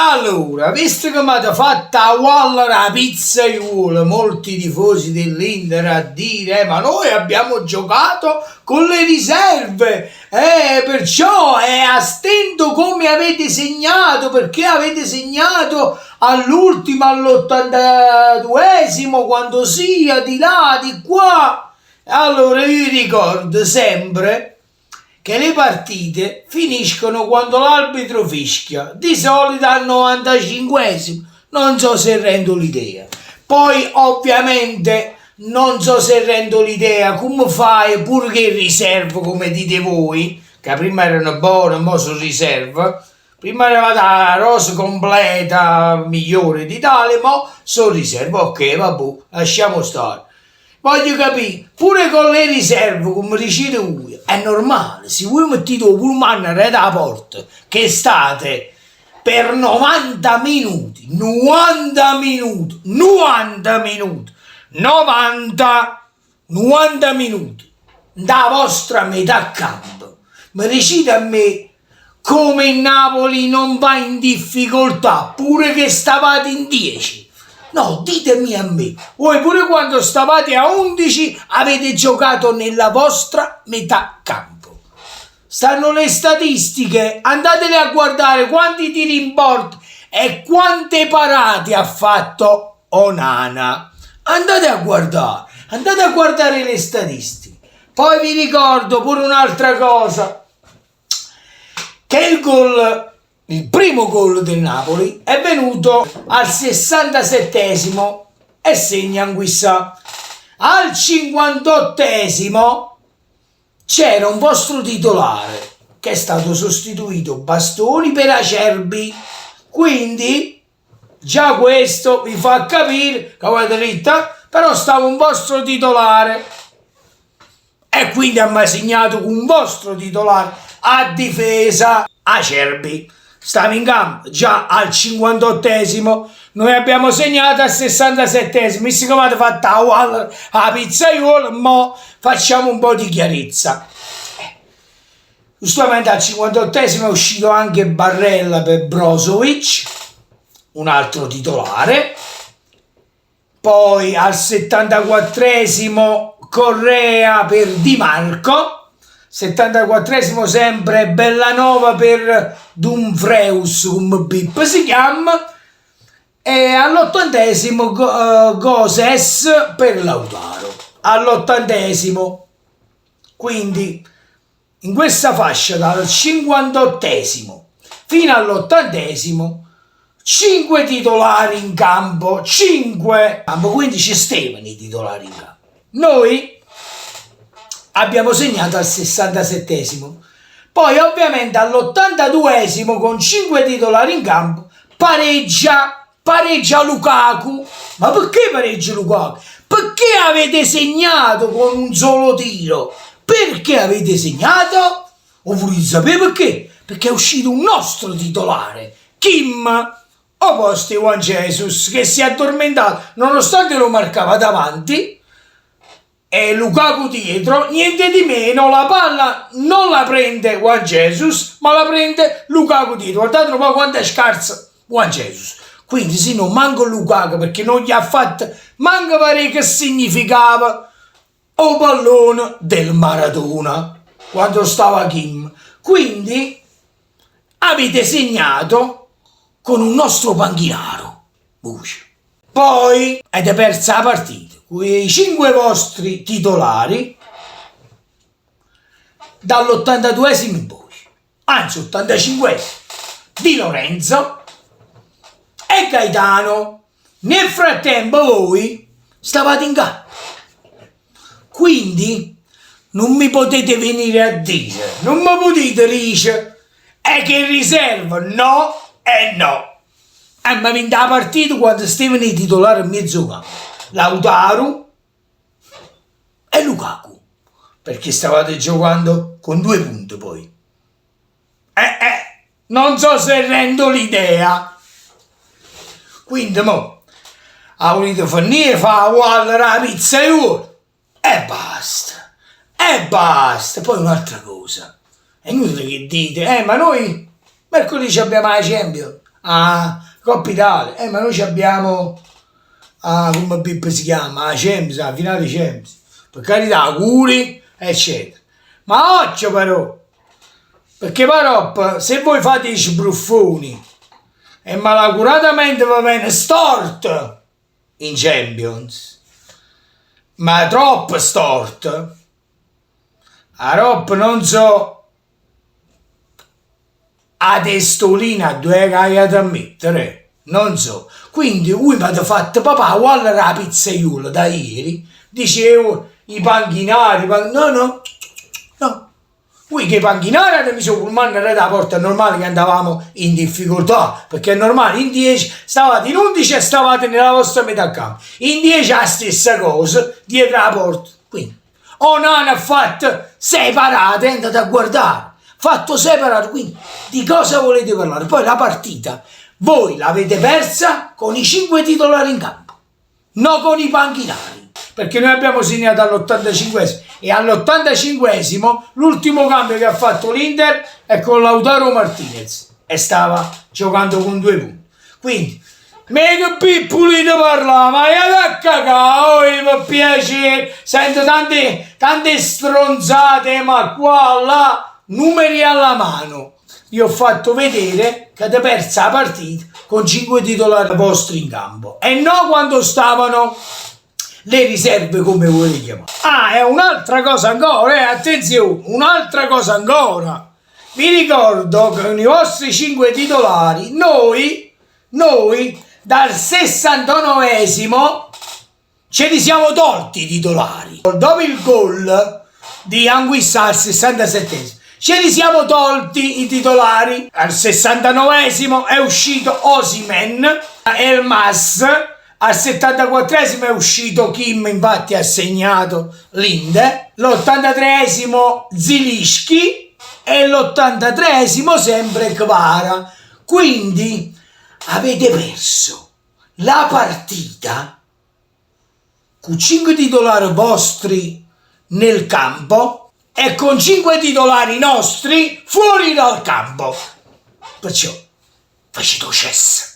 Allora, visto che mi avete fatta a Waller la pizzaiuola, molti tifosi dell'Inter a dire ma noi abbiamo giocato con le riserve, perciò è a stento come avete segnato, perché avete segnato all'ultimo, all'82esimo, quando sia di là, di qua. Allora io ricordo sempre che le partite finiscono quando l'arbitro fischia, di solito al 95esimo, non so se rendo l'idea. Poi ovviamente non so se rendo l'idea come fai pure che riserva, come dite voi, che prima erano buone, ora sono riserva. Prima era la rosa completa migliore d'Italia, ma sono riserva. Ok, vabbè, lasciamo stare. Voglio capire, pure con le riserve, come dicete voi, è normale, se voi mettete un pullman alla porta, che state per 90 minuti, 90 minuti, 90 minuti, 90 minuti, da vostra metà campo, mi dicete a me come il Napoli non va in difficoltà, pure che stavate in 10. No, ditemi a me, voi pure quando stavate a 11 avete giocato nella vostra metà campo. Stanno le statistiche, andatele a guardare quanti tiri in porta e quante parate ha fatto Onana. Andate a guardare le statistiche. Poi vi ricordo pure un'altra cosa, che il primo gol del Napoli è venuto al 67esimo e segna Anguissa. Al 58esimo c'era un vostro titolare che è stato sostituito Bastoni per Acerbi. Quindi già questo vi fa capire che avete dritta, però stava un vostro titolare e quindi ha segnato un vostro titolare a difesa. Acerbi stava in campo già al 58esimo, noi abbiamo segnato al 67esimo. Visto che avete fatto la pizzaiuola, mo facciamo un po' di chiarezza. Giustamente al 58esimo è uscito anche Barella per Brozovic, un altro titolare. Poi al 74esimo Correa per Di Marco. 74esimo sempre Bellanova per Dumfries, come Pip si chiama, e all'80esimo Goses per Lautaro, all'80esimo. Quindi in questa fascia dal 58esimo fino all'80esimo 5 titolari in campo, 5, quindi ci stavano i titolari in campo. Noi abbiamo segnato al 67esimo, poi ovviamente all'82esimo con 5 titolari in campo pareggia Lukaku. Ma perché pareggia Lukaku? Perché avete segnato con un solo tiro? Perché avete segnato? O volete sapere perché? Perché è uscito un nostro titolare, Kim, o posto Juan Jesus, che si è addormentato nonostante lo marcava davanti. E Lukaku dietro, niente di meno, la palla non la prende Juan Jesus, ma la prende Lukaku dietro. Guardate un po' quanto è scarso Juan Jesus. Quindi sì, non manco Lukaku, perché non gli ha fatto manco pare che significava o pallone del Maradona quando stava Kim. Quindi avete segnato con un nostro panchinaro, Bucci. Poi avete perso la partita con i 5 vostri titolari dall'82esimo in poi, anzi 85esimo, Di Lorenzo e Gaetano. Nel frattempo voi stavate in campo, quindi non mi potete venire a dire, non mi potete dire che riserva no e no. E mi ha vinto la partita quando stavano i titolari a mezzo campo, Lautaro e Lukaku, perché stavate giocando con 2 punti poi. Non so se rendo l'idea. Quindi mo ha volete finire, fa uguale la pizzaiuola e basta. Poi un'altra cosa, è inutile che dite ma noi mercoledì abbiamo la Champions. Coppa Italia, ma noi ci abbiamo, come Pippo si chiama, la Champions, la finale Champions, per carità, auguri, eccetera. Ma occhio però, perché però, se voi fate i sbruffoni e malacuratamente va bene storto in Champions, ma troppo storto, a roba non so, a testolina dove hai da mettere, non so. Quindi lui mi ha fatto papà, guarda la pizzaiuola da ieri, dicevo i panchinari, no, lui che i panchinari hanno messo il pullman da porta, è normale che andavamo in difficoltà, perché è normale, in 10 stavate in 11 e stavate nella vostra metà campo, in 10 la stessa cosa, dietro la porta, quindi Onana ha fatto separate, è andato a guardare, fatto separato, quindi di cosa volete parlare? Poi la partita voi l'avete persa con i 5 titolari in campo, non con i panchinari, perché noi abbiamo segnato all'85esimo e all'85esimo l'ultimo cambio che ha fatto l'Inter è con Lautaro Martinez e stava giocando con 2 punti. Quindi mega pippulino parla, ma io da cacao, mi piace, sento tante stronzate, ma qua, là, numeri alla mano. Vi ho fatto vedere che avete perso la partita con 5 titolari vostri in campo e non quando stavano le riserve, come volete chiamare. E un'altra cosa ancora, attenzione, un'altra cosa ancora. Vi ricordo che con i vostri 5 titolari noi dal 69esimo ce li siamo tolti i titolari. Dopo il gol di Anguissa al 67esimo ce li siamo tolti i titolari. Al 69esimo è uscito Osimhen, Elmas, al 74esimo è uscito Kim, infatti ha segnato l'Inde, l'83esimo Zilischi e l'83esimo sempre Kvara. Quindi avete perso la partita con 5 titolari vostri nel campo e con 5 titolari nostri fuori dal campo. Perciò facete cesso.